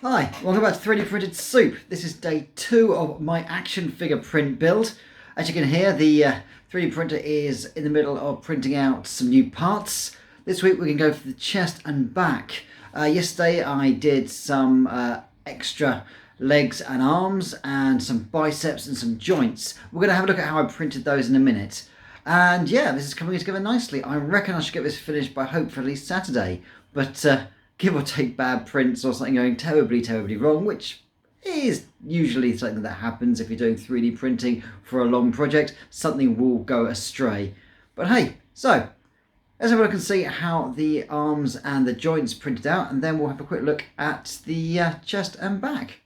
Hi, welcome back to 3D Printed Soup. This is day 2 of my action figure print build. As you can hear, the 3D printer is in the middle of printing out some new parts. This week we can go for the chest and back. Yesterday I did some extra legs and arms and some biceps and some joints. We're going to have a look at how I printed those in a minute. And yeah, this is coming together nicely. I reckon I should get this finished by hopefully Saturday. But give or take bad prints or something going terribly wrong, which is usually something that happens if you're doing 3D printing for a long project. Something will go astray. But hey, so let's have a look and see how the arms and the joints printed out, and then we'll have a quick look at the chest and back.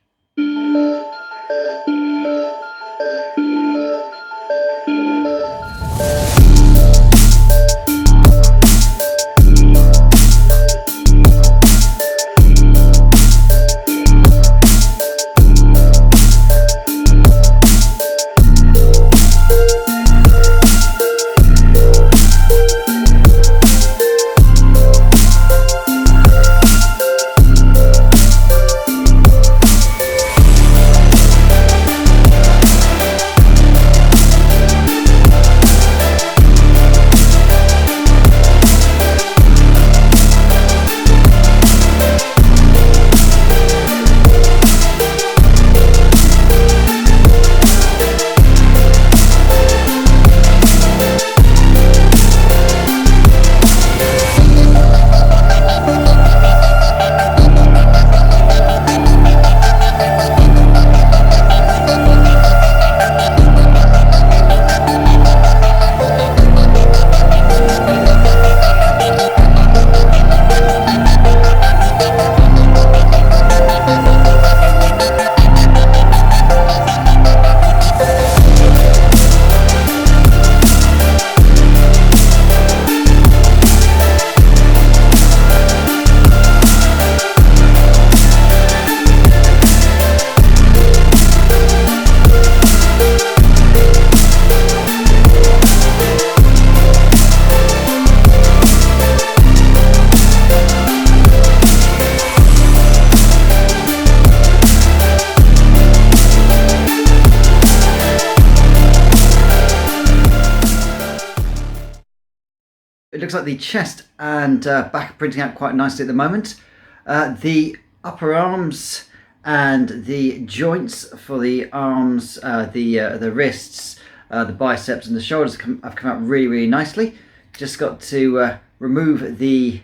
It looks like the chest and back are printing out quite nicely at the moment. The upper arms and the joints for the arms, the wrists, the biceps and the shoulders have come out really nicely. Just got to remove the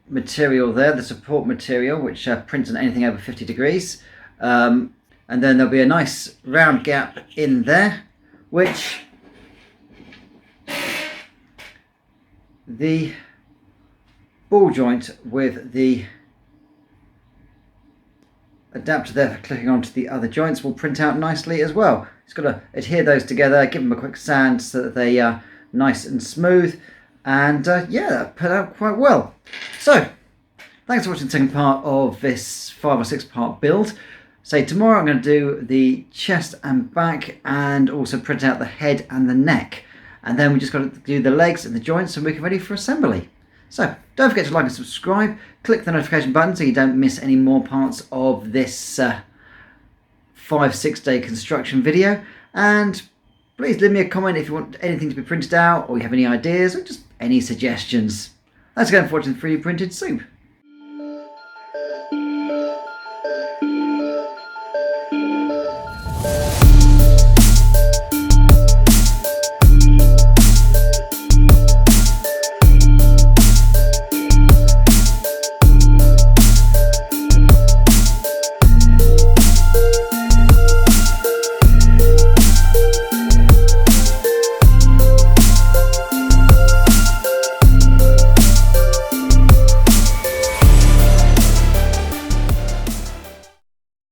material there, the support material, which prints on anything over 50 degrees. And then there'll be a nice round gap in there, which the ball joint with the adapter there for clicking onto the other joints will print out nicely as well. Just got to adhere those together, give them a quick sand so that they are nice and smooth, and yeah, that put out quite well. So thanks for watching the second part of this 5 or 6 part build. So tomorrow I'm going to do the chest and back and also print out the head and the neck. And then we just got to do the legs and the joints and we're ready for assembly. So don't forget to like and subscribe. Click the notification button so you don't miss any more parts of this 5-6 day construction video. And please leave me a comment if you want anything to be printed out or you have any ideas or just any suggestions. Thanks again for watching 3D Printed Soup.